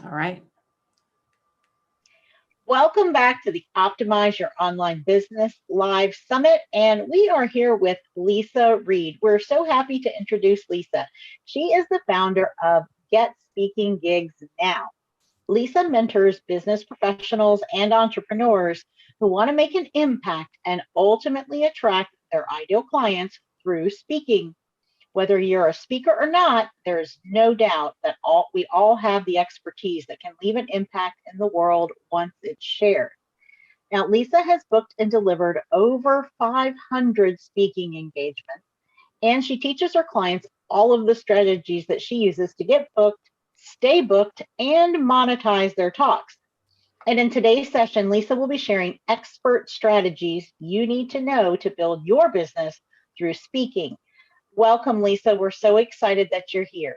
All right. Welcome back to the Optimize Your Online Business Live Summit. And we are here with Leisa Reid. We're so happy to introduce Leisa. She is the founder of Get Speaking Gigs Now. Leisa mentors business professionals and entrepreneurs who want to make an impact and ultimately attract their ideal clients through speaking. Whether you're a speaker or not, there's no doubt that we all have the expertise that can leave an impact in the world once it's shared. Now, Leisa has booked and delivered over 500 speaking engagements, and she teaches her clients all of the strategies that she uses to get booked, stay booked, and monetize their talks. And in today's session, Leisa will be sharing expert strategies you need to know to build your business through speaking. Welcome, Leisa. We're so excited that you're here.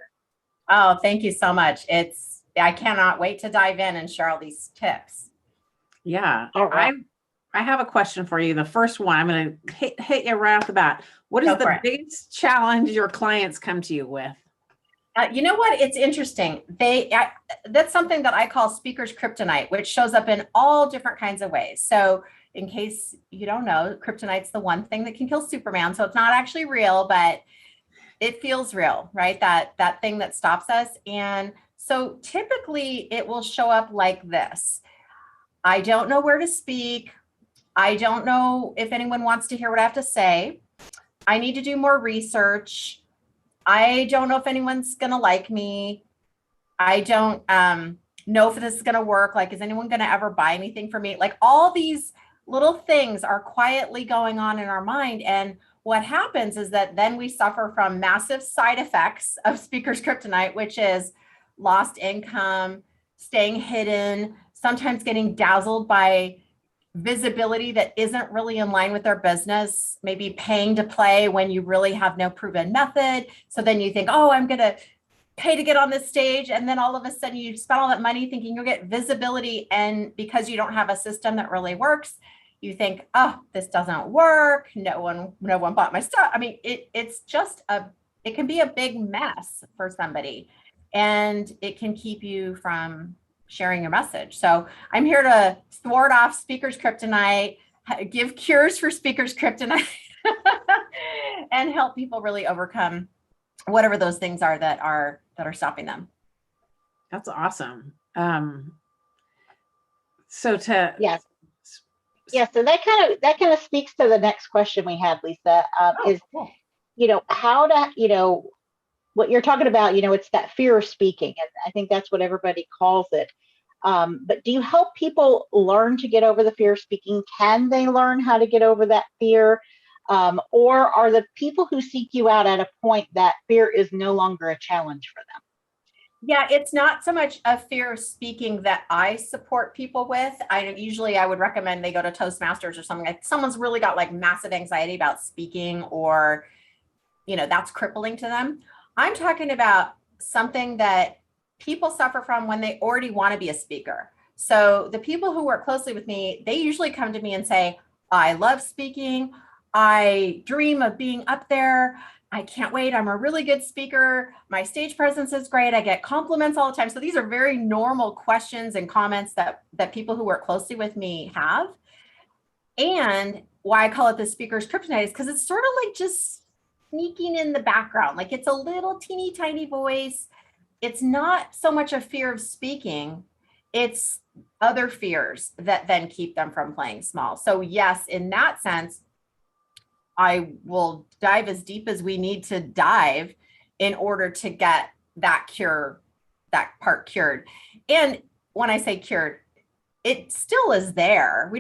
Oh, thank you so much. I cannot wait to dive in and share all these tips. Yeah. All right. I have a question for you. The first one, I'm going to hit you right off the bat. What is the biggest challenge your clients come to you with? You know what? It's interesting. That's something that I call speaker's kryptonite, which shows up in all different kinds of ways. So in case you don't know, kryptonite's the one thing that can kill Superman. So it's not actually real, but it feels real, right? That thing that stops us. And so typically it will show up like this. I don't know where to speak. I don't know if anyone wants to hear what I have to say. I need to do more research. I don't know if anyone's going to like me. I don't know if this is going to work. Like, is anyone going to ever buy anything from me? Like, all these little things are quietly going on in our mind. And what happens is that then we suffer from massive side effects of speaker's kryptonite, which is lost income, staying hidden, sometimes getting dazzled by visibility that isn't really in line with their business, maybe paying to play when you really have no proven method. So then you think, oh, I'm going to pay to get on this stage. And then all of a sudden you spend all that money thinking you'll get visibility. And because you don't have a system that really works, you think, oh, this doesn't work. No one bought my stuff. I mean, it can be a big mess for somebody, and it can keep you from sharing your message. So I'm here to thwart off speaker's kryptonite, give cures for speaker's kryptonite, and help people really overcome whatever those things are that are stopping them. That's awesome. Yes. So that kind of speaks to the next question we had, Leisa. Cool. How to, what you're talking about, it's that fear of speaking. And I think that's what everybody calls it. But do you help people learn to get over the fear of speaking? Can they learn how to get over that fear? Or are the people who seek you out at a point that fear is no longer a challenge for them? Yeah, it's not so much a fear of speaking that I support people with. I would recommend they go to Toastmasters or something. Like someone's really got like massive anxiety about speaking, or, that's crippling to them. I'm talking about something that people suffer from when they already want to be a speaker. So the people who work closely with me, they usually come to me and say, I love speaking. I dream of being up there. I can't wait. I'm a really good speaker. My stage presence is great. I get compliments all the time. So these are very normal questions and comments that people who work closely with me have. And why I call it the speaker's kryptonite is because it's sort of like just sneaking in the background. Like it's a little teeny tiny voice. It's not so much a fear of speaking. It's other fears that then keep them from playing small. So yes, in that sense, I will dive as deep as we need to dive in order to get that part cured. And when I say cured, it still is there.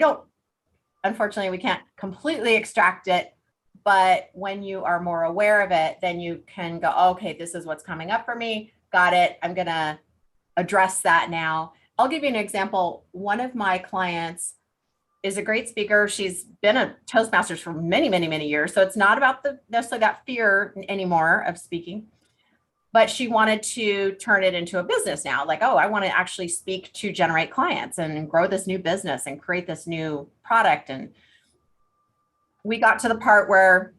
Unfortunately, we can't completely extract it, but when you are more aware of it, then you can go, okay, this is what's coming up for me. Got it. I'm going to address that now. I'll give you an example. One of my clients is a great speaker. She's been a Toastmasters for many, many, many years. So it's not about necessarily that fear anymore of speaking, but she wanted to turn it into a business now. Like, oh, I want to actually speak to generate clients and grow this new business and create this new product. And we got to the part where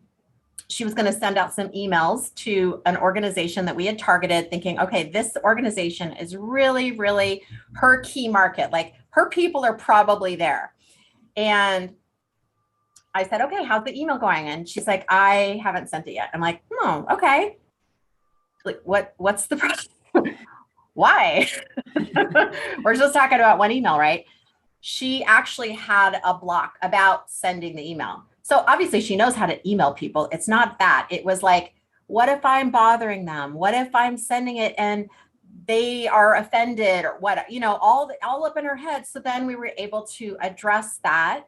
she was going to send out some emails to an organization that we had targeted, thinking, okay, this organization is really, really her key market. Like her people are probably there. And I said, okay, how's the email going? And she's like, I haven't sent it yet. I'm like, oh, okay. Like, what's the problem? Why? We're just talking about one email, right? She actually had a block about sending the email. So obviously she knows how to email people. It's not that. It was like, what if I'm bothering them? What if I'm sending it and they are offended or what, all up in her head. So then we were able to address that.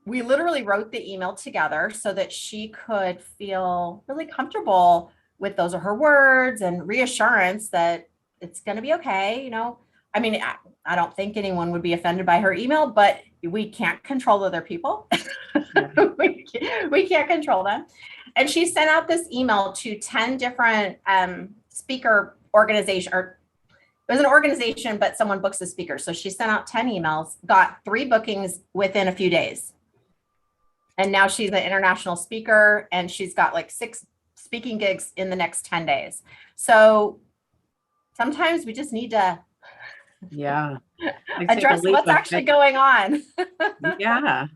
We literally wrote the email together so that she could feel really comfortable with those are her words and reassurance that it's going to be okay. I mean, I don't think anyone would be offended by her email, but we can't control other people. we can't control them. And she sent out this email to 10 different speaker organization, or it was an organization, but someone books a speaker. So she sent out 10 emails, got 3 bookings within a few days. And now she's an international speaker and she's got like 6 speaking gigs in the next 10 days. So sometimes we just need to address what's actually going on. Yeah,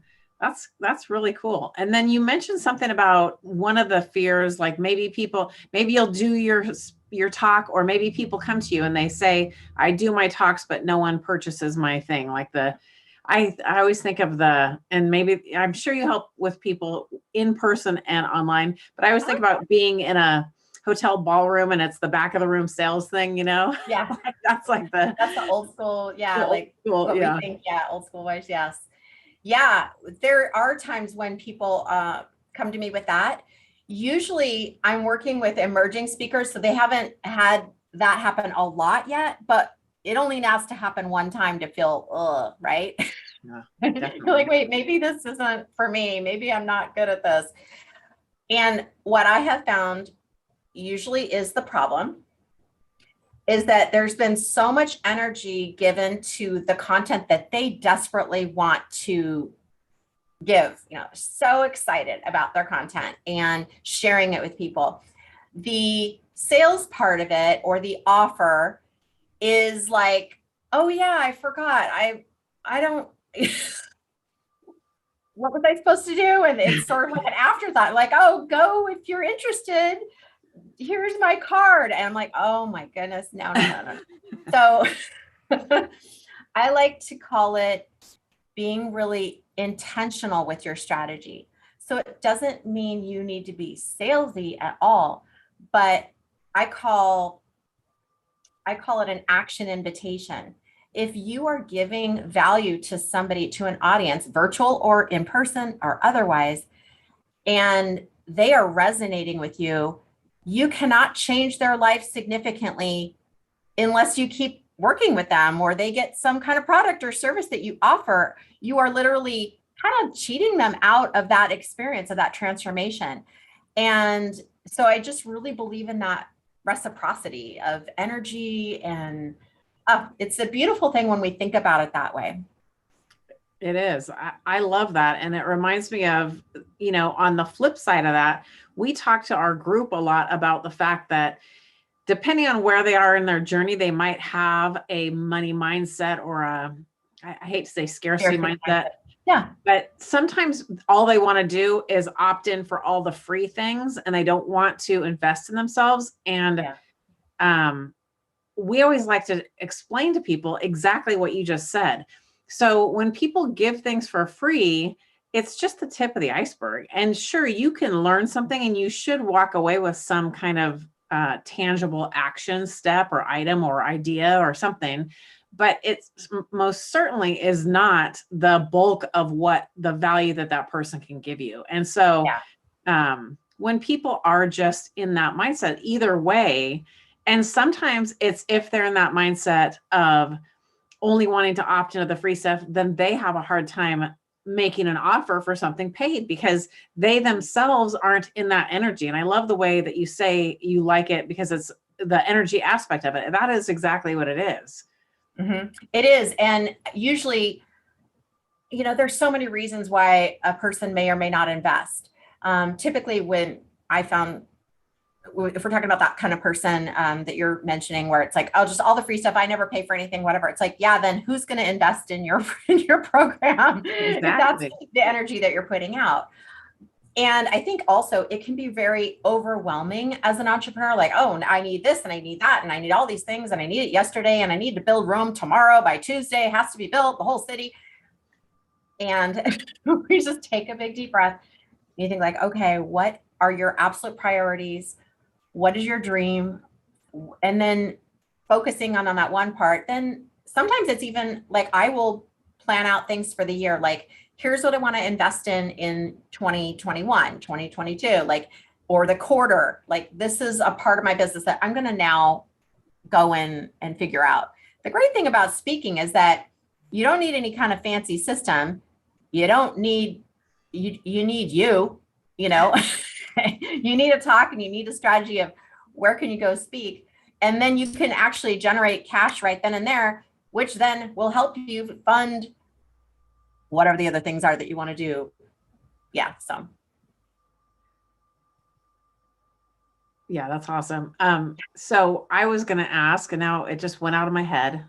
that's really cool. And then you mentioned something about one of the fears, like maybe you'll do your talk, or maybe people come to you and they say, I do my talks, but no one purchases my thing. Like I always think of and maybe I'm sure you help with people in person and online, but I always think about being in a hotel ballroom and it's the back of the room sales thing, Yeah. That's the old school. Yeah. We think, old school ways. Yes. Yeah. There are times when people come to me with that. Usually I'm working with emerging speakers, so they haven't had that happen a lot yet, but it only has to happen one time to feel, right? Yeah, you're like, wait, maybe this isn't for me. Maybe I'm not good at this. And what I have found usually is the problem is that there's been so much energy given to the content that they desperately want to give, so excited about their content and sharing it with people. The sales part of it or the offer is like, oh yeah, I forgot. I don't, what was I supposed to do? And it's sort of like an afterthought, like, oh, go if you're interested. Here's my card. And I'm like, oh my goodness, no. So I like to call it being really intentional with your strategy. So it doesn't mean you need to be salesy at all, but I call it an action invitation. If you are giving value to somebody, to an audience, virtual or in person or otherwise, and they are resonating with you, you cannot change their life significantly unless you keep working with them or they get some kind of product or service that you offer. You are literally kind of cheating them out of that experience, of that transformation. And so I just really believe in that reciprocity of energy, and it's a beautiful thing when we think about it that way. It is. I love that. And it reminds me of, on the flip side of that, we talk to our group a lot about the fact that depending on where they are in their journey, they might have a money mindset or I hate to say scarcity mindset. Yeah. But sometimes all they want to do is opt in for all the free things and they don't want to invest in themselves. And we always like to explain to people exactly what you just said. So when people give things for free, it's just the tip of the iceberg. And sure, you can learn something and you should walk away with some kind of tangible action step or item or idea or something. But it's most certainly is not the bulk of what the value that person can give you. And so when people are just in that mindset, either way, and sometimes it's if they're in that mindset of only wanting to opt into the free stuff, then they have a hard time making an offer for something paid because they themselves aren't in that energy. And I love the way that you say you like it because it's the energy aspect of it. That is exactly what it is. Mm-hmm. It is. And usually, there's so many reasons why a person may or may not invest. Typically when I found, if we're talking about that kind of person that you're mentioning, where it's like, oh, just all the free stuff, I never pay for anything, whatever. It's like, yeah, then who's going to invest in your program if that's Exactly. the energy that you're putting out? And I think also it can be very overwhelming as an entrepreneur, like, oh, I need this and I need that and I need all these things and I need it yesterday and I need to build Rome tomorrow by Tuesday. It has to be built, the whole city. And we just take a big deep breath. You think like, okay, what are your absolute priorities? What is your dream? And then focusing on that one part. Then sometimes it's even like, I will plan out things for the year. Like, here's what I want to invest in 2021, 2022, like, or the quarter. Like, this is a part of my business that I'm going to now go in and figure out. The great thing about speaking is that you don't need any kind of fancy system. You don't need, you need you know, you need a talk and you need a strategy of where can you go speak. And then you can actually generate cash right then and there, which then will help you fund whatever the other things are that you want to do. Yeah. So. Yeah, that's awesome. So I was going to ask, and now it just went out of my head.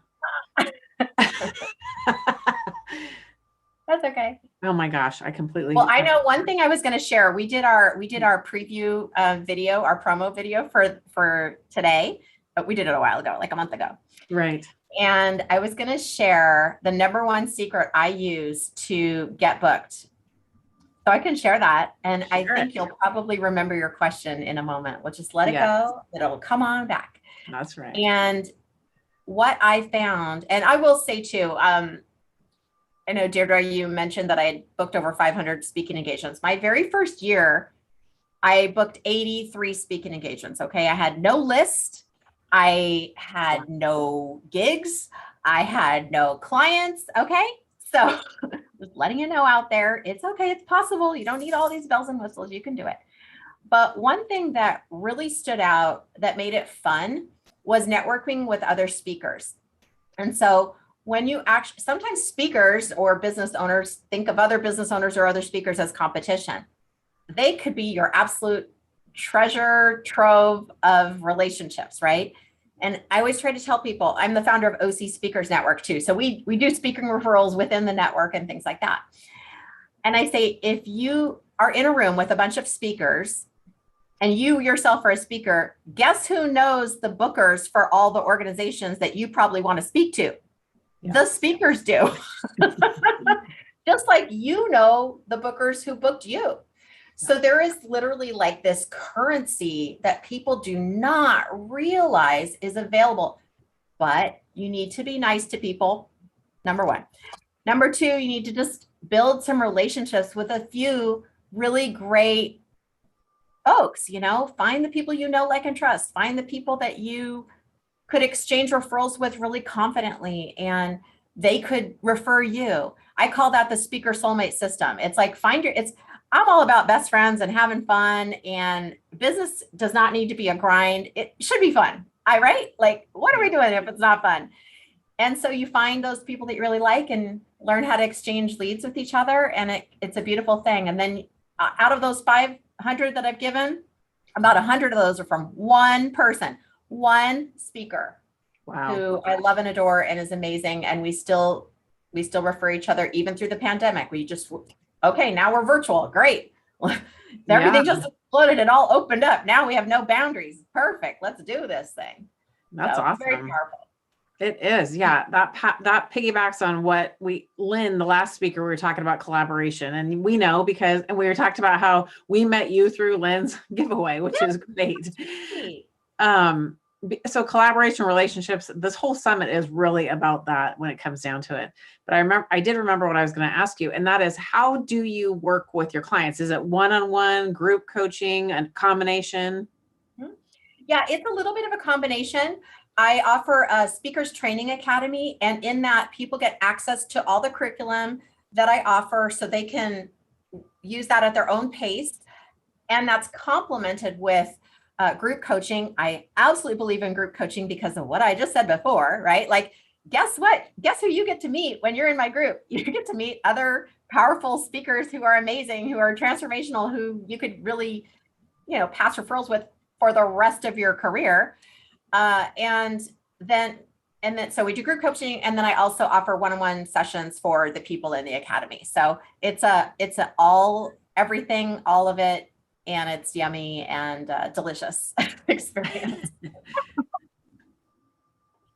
That's okay. Oh my gosh, I completely. Well, I know one thing I was going to share. We did our preview video, our promo video for today, but we did it a while ago, like a month ago. Right. And I was going to share the number one secret I use to get booked. So I can share that. And I think you'll probably remember your question in a moment. We'll just let it go. It'll come on back. That's right. And what I found, and I will say too, I know, Deirdre, you mentioned that I had booked over 500 speaking engagements. My very first year, I booked 83 speaking engagements. Okay. I had no list. I had no gigs. I had no clients. Okay. So just letting you know out there, it's okay. It's possible. You don't need all these bells and whistles. You can do it. But one thing that really stood out that made it fun was networking with other speakers. And so when you actually, sometimes speakers or business owners think of other business owners or other speakers as competition. They could be your absolute treasure trove of relationships, right? And I always try to tell people, I'm the founder of OC Speakers Network too. So we do speaking referrals within the network and things like that. And I say, if you are in a room with a bunch of speakers and you yourself are a speaker, guess who knows the bookers for all the organizations that you probably want to speak to? Yeah. The speakers do. Just like you know the bookers who booked you. So there is literally like this currency that people do not realize is available, but you need to be nice to people. Number one. Number two, you need to just build some relationships with a few really great folks, you know, find the people you know, like, and trust, find the people that you could exchange referrals with really confidently, and they could refer you. I call that the speaker soulmate system. It's like, I'm all about best friends and having fun, and business does not need to be a grind. It should be fun. Right? Like, what are we doing if it's not fun? And so you find those people that you really like and learn how to exchange leads with each other. And it's a beautiful thing. And then out of those 500 that I've given, about 100 of those are from one person, one speaker. Wow. Who I love and adore and is amazing. And we still refer each other even through the pandemic. We just, okay, now we're virtual. Great. Everything just exploded. It all opened up. Now we have no boundaries. Perfect. Let's do this thing. That's awesome. Very powerful. It is. Yeah. That piggybacks on what Lynn, the last speaker, we were talking about collaboration, and we know because, and we were talking about how we met you through Lynn's giveaway, which is great. So collaboration, relationships, this whole summit is really about that when it comes down to it. But I did remember what I was going to ask you, and that is, how do you work with your clients? Is it one-on-one, group coaching, a combination? Yeah, it's a little bit of a combination. I offer a speakers training academy, and in that people get access to all the curriculum that I offer so they can use that at their own pace. And that's complemented with group coaching. I absolutely believe in group coaching because of what I just said before, right? Like, guess what? Guess who you get to meet when you're in my group? You get to meet other powerful speakers who are amazing, who are transformational, who you could really, pass referrals with for the rest of your career. And then so we do group coaching, and then I also offer one-on-one sessions for the people in the academy. So it's a everything, all of it, and it's yummy and delicious experience.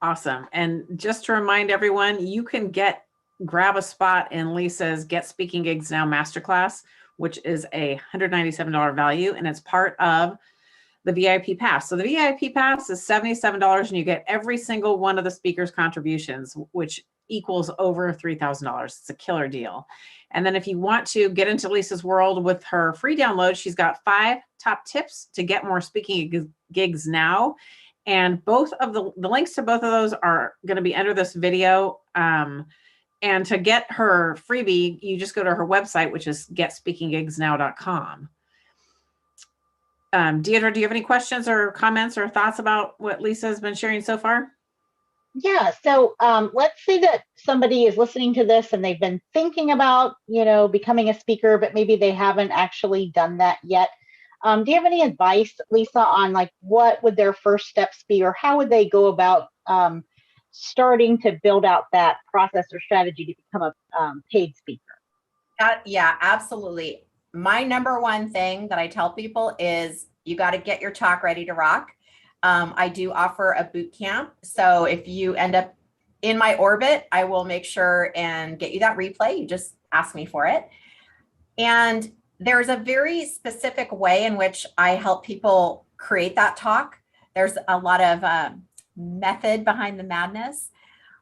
Awesome. And just to remind everyone, you can grab a spot in Leisa's Get Speaking Gigs Now Masterclass, which is a $197 value, and it's part of the VIP pass. So the VIP pass is $77, and you get every single one of the speakers' contributions, which equals over $3,000. It's a killer deal. And then if you want to get into Leisa's world with her free download, she's got 5 top tips to get more speaking gigs now. And both of the links to both of those are going to be under this video. And to get her freebie, you just go to her website, which is getspeakinggigsnow.com. Deidre, do you have any questions or comments or thoughts about what Leisa has been sharing so far? Yeah. So let's say that somebody is listening to this and they've been thinking about, becoming a speaker, but maybe they haven't actually done that yet. Do you have any advice, Leisa, on like what would their first steps be, or how would they go about starting to build out that process or strategy to become a paid speaker? Yeah, absolutely. My number one thing that I tell people is you got to get your talk ready to rock. I do offer a boot camp. So if you end up in my orbit, I will make sure and get you that replay. You just ask me for it. And there's a very specific way in which I help people create that talk. There's a lot of method behind the madness.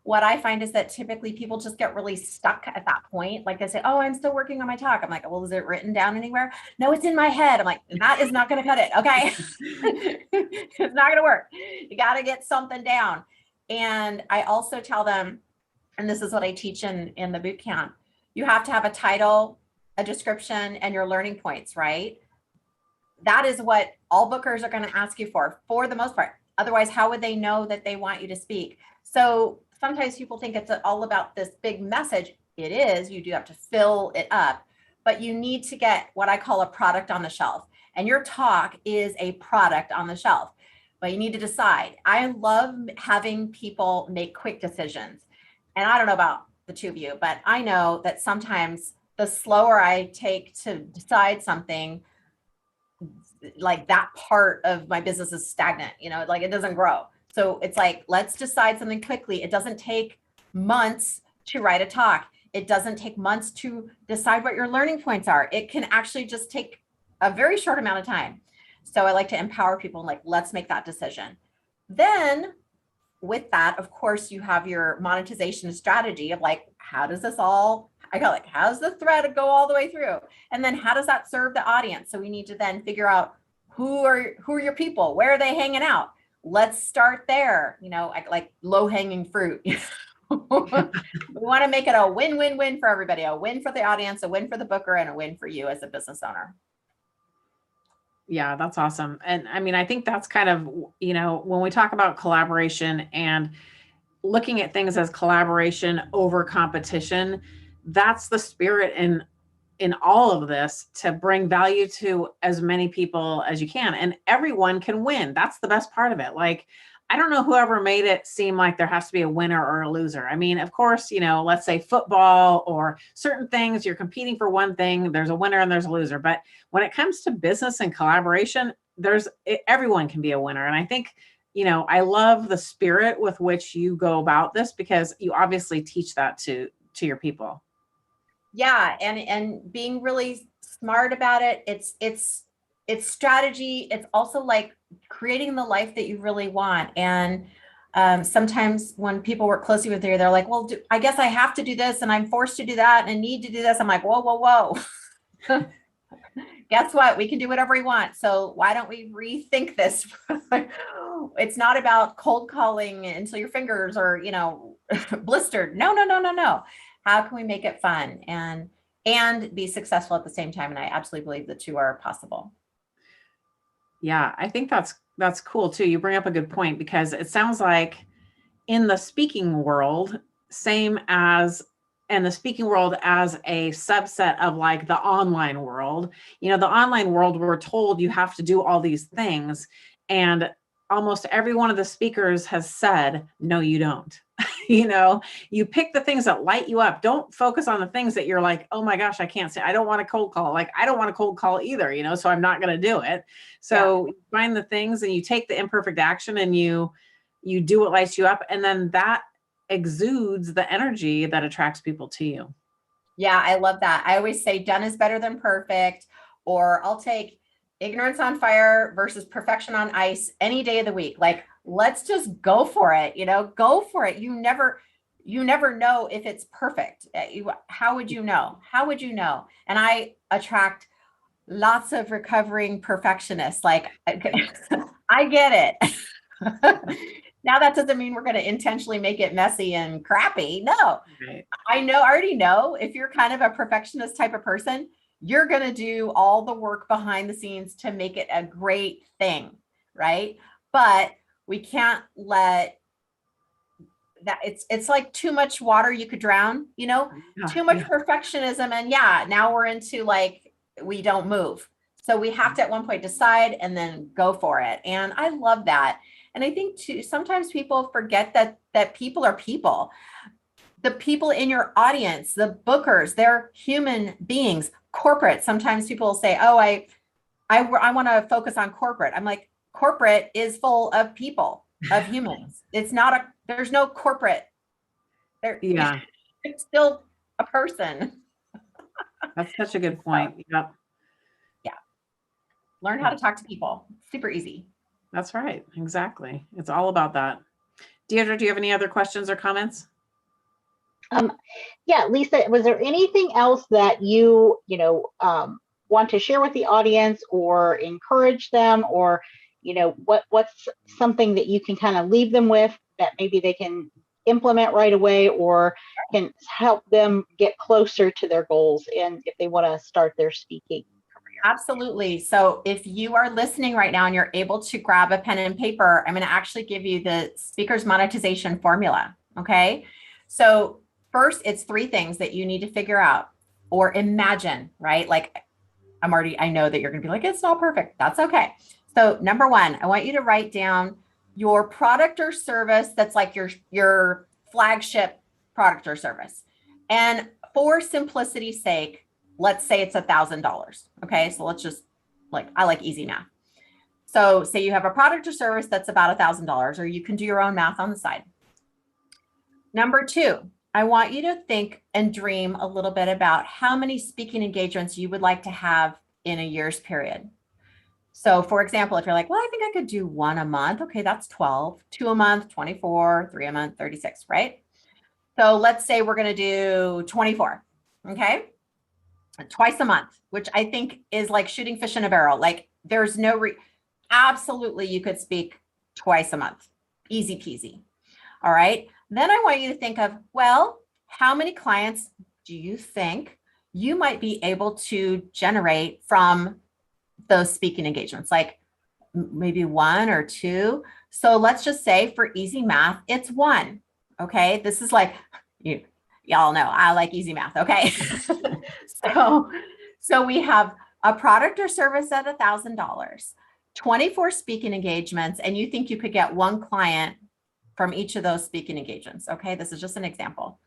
What I find is that typically people just get really stuck at that point. Like they say, oh, I'm still working on my talk. I'm like, well, is it written down anywhere? No, it's in my head. I'm like, that is not going to cut it. Okay. It's not going to work. You got to get something down. And I also tell them, and this is what I teach in the boot camp, you have to have a title, a description, and your learning points, right? That is what all bookers are going to ask you for the most part. Otherwise, how would they know that they want you to speak? So sometimes people think it's all about this big message. It is. You do have to fill it up, but you need to get what I call a product on the shelf. And your talk is a product on the shelf, but you need to decide. I love having people make quick decisions. And I don't know about the two of you, but I know that sometimes the slower I take to decide something, like that part of my business is stagnant, like it doesn't grow. So it's like, let's decide something quickly. It doesn't take months to write a talk. It doesn't take months to decide what your learning points are. It can actually just take a very short amount of time. So I like to empower people, like, let's make that decision. Then with that, of course, you have your monetization strategy of like, how does this all, how's the thread go all the way through? And then how does that serve the audience? So we need to then figure out who are your people? Where are they hanging out? Let's start there, like low hanging fruit. We want to make it a win-win-win for everybody, a win for the audience, a win for the booker, and a win for you as a business owner. Yeah, that's awesome. And I mean, I think that's kind of, when we talk about collaboration and looking at things as collaboration over competition, that's the spirit in all of this, to bring value to as many people as you can, and everyone can win. That's the best part of it. Like, I don't know whoever made it seem like there has to be a winner or a loser. I mean, of course, let's say football or certain things, you're competing for one thing, there's a winner and there's a loser. But when it comes to business and collaboration, everyone can be a winner. And I think, I love the spirit with which you go about this, because you obviously teach that to your people. Yeah. And being really smart about it. It's strategy. It's also like creating the life that you really want. And sometimes when people work closely with you, they're like, well, I guess I have to do this and I'm forced to do that and I need to do this. I'm like, whoa. Guess what? We can do whatever we want. So why don't we rethink this? It's not about cold calling until your fingers are, blistered. No. How can we make it fun and be successful at the same time? And I absolutely believe the two are possible. Yeah, I think that's cool too. You bring up a good point, because it sounds like in the speaking world, same as and the speaking world as a subset of like the online world. You know, the online world, we're told you have to do all these things. And almost every one of the speakers has said, no, you don't. You know, you pick the things that light you up. Don't focus on the things that you're like, oh my gosh, I can't say, I don't want a cold call. Like, I don't want a cold call either, you know, so I'm not going to do it. So you find the things and you take the imperfect action and you do what lights you up. And then that exudes the energy that attracts people to you. Yeah, I love that. I always say done is better than perfect, or I'll take ignorance on fire versus perfection on ice any day of the week. Like, let's just go for it, you know, go for it. You never know if it's perfect. How would you know? How would you know? And I attract lots of recovering perfectionists. Like, I get it. Now that doesn't mean we're going to intentionally make it messy and crappy. No, Right. I already know if you're kind of a perfectionist type of person, you're going to do all the work behind the scenes to make it a great thing, right? But we can't let that, it's like too much water you could drown, you know, too much perfectionism. And now we're into like, we don't move. So we have to at one point decide and then go for it. And I love that. And I think too, sometimes people forget that people are people. The people in your audience, the bookers, they're human beings. Corporate, sometimes people will say, oh, I want to focus on corporate. I'm like, corporate is full of people, of humans. It's not there's no corporate. Yeah. It's still a person. That's such a good point. Yep. Yeah. Learn how to talk to people. Super easy. That's right. Exactly. It's all about that. Deirdre, do you have any other questions or comments? Yeah, Leisa, was there anything else that you want to share with the audience or encourage them, or what's something that you can kind of leave them with that maybe they can implement right away, or can help them get closer to their goals and if they want to start their speaking career? Absolutely. So if you are listening right now and you're able to grab a pen and paper, I'm going to actually give you the speaker's monetization formula. Okay. So first, it's 3 things that you need to figure out or imagine, right? Like, I know that you're going to be like, it's not perfect. That's okay. So number 1, I want you to write down your product or service that's like your flagship product or service. And for simplicity's sake, let's say it's $1,000. Okay. So let's just I like easy math. So say you have a product or service that's about $1,000, or you can do your own math on the side. Number 2, I want you to think and dream a little bit about how many speaking engagements you would like to have in a year's period. So for example, if you're like, well, I think I could do 1 a month. Okay, that's 12, 2 a month, 24, 3 a month, 36, right? So let's say we're going to do 24. Okay. Twice a month, which I think is like shooting fish in a barrel. Like, there's absolutely, you could speak twice a month. Easy peasy. All right. Then I want you to think of, well, how many clients do you think you might be able to generate from those speaking engagements? Like maybe 1 or 2. So let's just say for easy math, it's 1. Okay. This is like, y'all know I like easy math. Okay. So we have a product or service at $1,000, 24 speaking engagements, and you think you could get 1 client from each of those speaking engagements. Okay. This is just an example.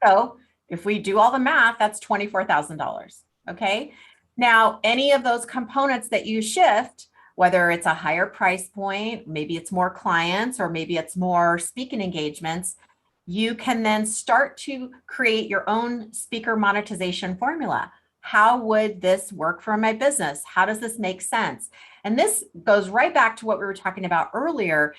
So if we do all the math, that's $24,000. Okay. Now, any of those components that you shift, whether it's a higher price point, maybe it's more clients, or maybe it's more speaking engagements, you can then start to create your own speaker monetization formula. How would this work for my business? How does this make sense? And this goes right back to what we were talking about earlier.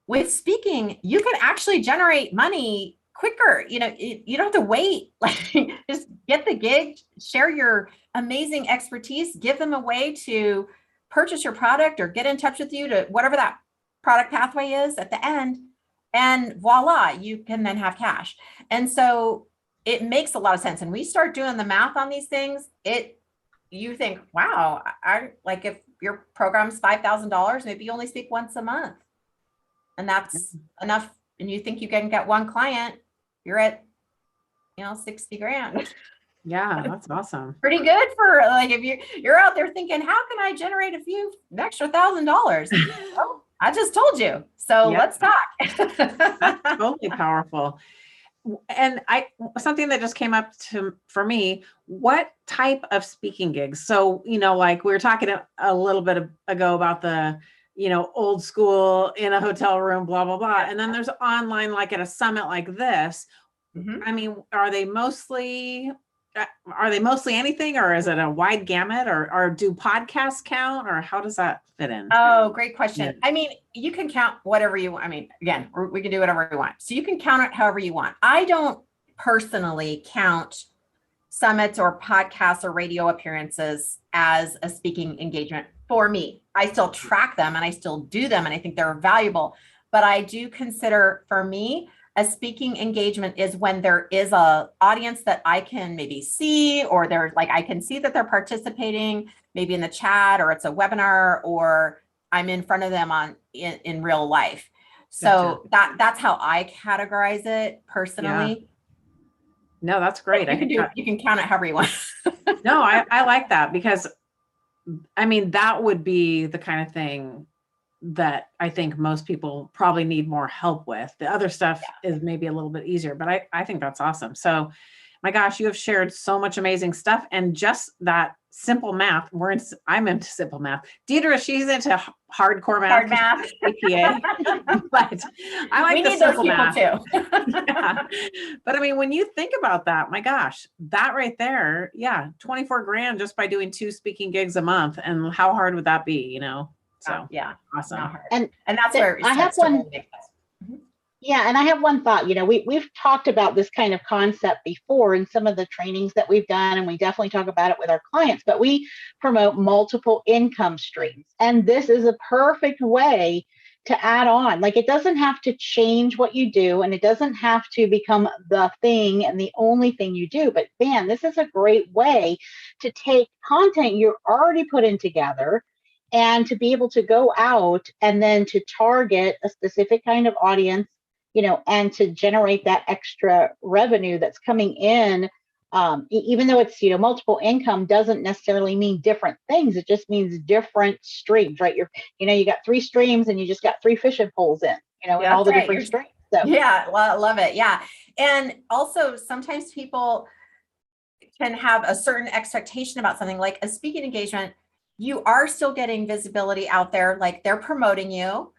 With speaking, you can actually generate money quicker. You don't have to wait. Like, just get the gig, share your amazing expertise, give them a way to purchase your product or get in touch with you to whatever that product pathway is at the end. And voila, you can then have cash. And so it makes a lot of sense. And we start doing the math on these things. You think, wow, I like, if your program's $5,000, maybe you only speak once a month. And that's enough. And you think you can get 1 client, you're at 60 grand. Yeah, that's awesome. Pretty good for like, if you're out there thinking, how can I generate a few extra $1,000? Well, I just told you. So Yeah. let's That's talk. totally powerful. And something that just came up for me, what type of speaking gigs? So, like we were talking a little bit ago about the, old school in a hotel room, blah, blah, blah. And then there's online, like at a summit like this. Mhm. I mean, are they mostly anything, or is it a wide gamut, or do podcasts count, or how does that fit in? Oh, great question. Yeah. I mean, you can count whatever you want. I mean, again, we can do whatever we want. So you can count it however you want. I don't personally count summits or podcasts or radio appearances as a speaking engagement for me. I still track them and I still do them, and I think they're valuable. But I do consider, for me, a speaking engagement is when there is a audience that I can maybe see, or there's like, I can see that they're participating maybe in the chat, or it's a webinar, or I'm in front of them in real life. So that's how I categorize it personally. No, that's great. You can count it however you want. No, I like that, because I mean, that would be the kind of thing that I think most people probably need more help with. The other stuff is maybe a little bit easier, but I think that's awesome. So, my gosh, you have shared so much amazing stuff, and just that simple math. I'm into simple math. Deidre, she's into hardcore math. Hard math. APA, but I like we the need those simple people math too. Yeah. But I mean, when you think about that, my gosh, that right there, 24 grand just by doing 2 speaking gigs a month. And how hard would that be, So yeah, awesome. not hard. And that's where it I have starts to one. really make sense. Yeah, and I have one thought. We've talked about this kind of concept before in some of the trainings that we've done, and we definitely talk about it with our clients, but we promote multiple income streams. And this is a perfect way to add on. Like, it doesn't have to change what you do, and it doesn't have to become the thing and the only thing you do. But man, this is a great way to take content you're already putting together and to be able to go out and then to target a specific kind of audience, and to generate that extra revenue that's coming in. Even though it's, multiple income doesn't necessarily mean different things. It just means different streams, right? You got 3 streams and you just got 3 fishing poles in, and all the different streams. So yeah, well, I love it. Yeah. And also sometimes people can have a certain expectation about something like a speaking engagement. You are still getting visibility out there, like they're promoting you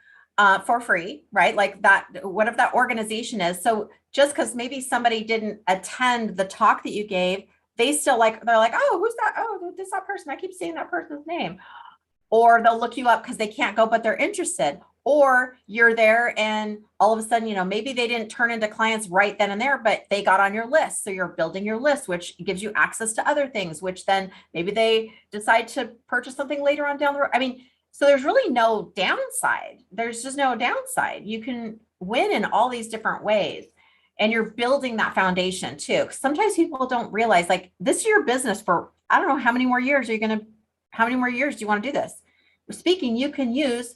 for free, right? Like that, whatever that organization is. So just because maybe somebody didn't attend the talk that you gave, they're like, oh, who's that? Oh, this that person. I keep seeing that person's name. Or they'll look you up because they can't go, but they're interested. Or you're there and all of a sudden, maybe they didn't turn into clients right then and there, but they got on your list. So you're building your list, which gives you access to other things, which then maybe they decide to purchase something later on down the road. I mean, so there's really no downside. There's just no downside. You can win in all these different ways. And you're building that foundation too. Sometimes people don't realize, like, this is your business for, I don't know, how many more years do you want to do this? Speaking, you can use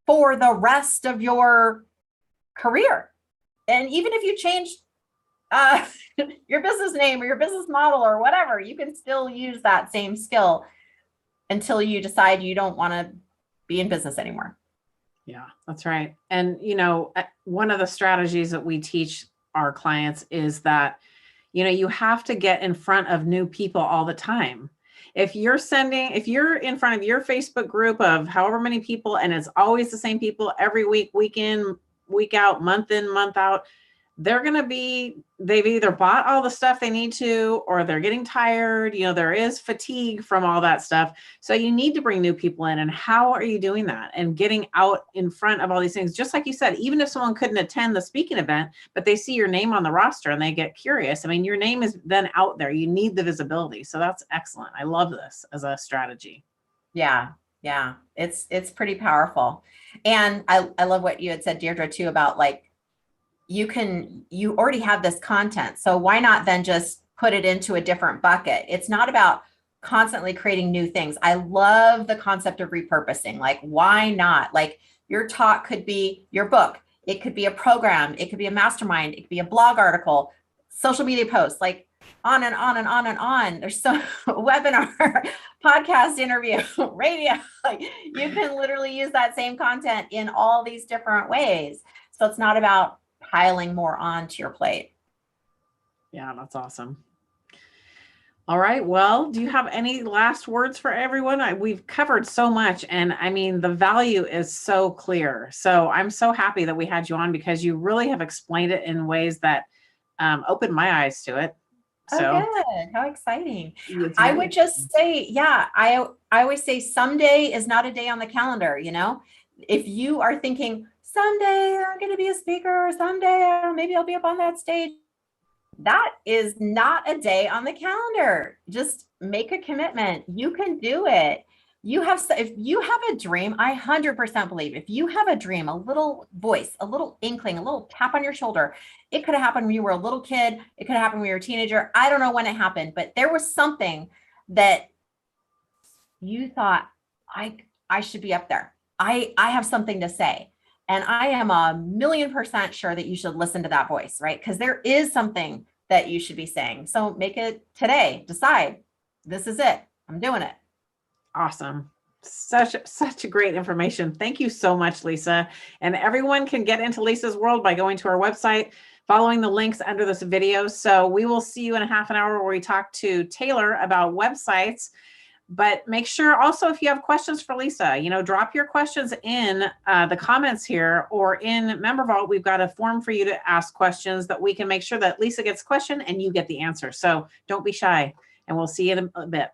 for the rest of your career. And even if you change your business name or your business model or whatever, you can still use that same skill until you decide you don't want to be in business anymore. Yeah, that's right. And, one of the strategies that we teach our clients is that, you have to get in front of new people all the time. If you're in front of your Facebook group of however many people, and it's always the same people every week, week in, week out, month in, month out, they've either bought all the stuff they need to, or they're getting tired. There is fatigue from all that stuff. So you need to bring new people in. And how are you doing that? And getting out in front of all these things, just like you said, even if someone couldn't attend the speaking event, but they see your name on the roster and they get curious. I mean, your name is then out there. You need the visibility. So that's excellent. I love this as a strategy. Yeah. Yeah. It's pretty powerful. And I love what you had said, Deirdre, too, about like, you already have this content. So why not then just put it into a different bucket? It's not about constantly creating new things. I love the concept of repurposing. Like, why not? Like, your talk could be your book. It could be a program. It could be a mastermind. It could be a blog article. social media posts, like on and on and on and on. There's so webinar, podcast interview, radio. Like you can literally use that same content in all these different ways. So it's not about piling more onto your plate. Yeah, that's awesome. All right. Well, do you have any last words for everyone? We've covered so much, and I mean, the value is so clear. So I'm so happy that we had you on because you really have explained it in ways that opened my eyes to it. So Oh, good. How exciting. it's I very would just say, yeah, I always say someday is not a day on the calendar, you know? If you are thinking someday I'm going to be a speaker, or someday or maybe I'll be up on that stage, that is not a day on the calendar. Just make a commitment. You can do it. If you have a dream, I 100% believe if you have a dream, a little voice, a little inkling, a little tap on your shoulder, it could have happened when you were a little kid. It could have happened when you were a teenager. I don't know when it happened, but there was something that you thought, I should be up there. I have something to say. And I am 1,000,000% sure that you should listen to that voice, right? Because there is something that you should be saying. So make it today. Decide, this is it. I'm doing it. awesome. Such a great information. Thank you so much, Leisa. And everyone can get into Leisa's world by going to our website, following the links under this video. So we will see you in a half an hour where we talk to Taylor about websites. But make sure also, if you have questions for Leisa, drop your questions in the comments here, or in Member Vault. We've got a form for you to ask questions that we can make sure that Leisa gets a question and you get the answer. So don't be shy, and we'll see you in a bit.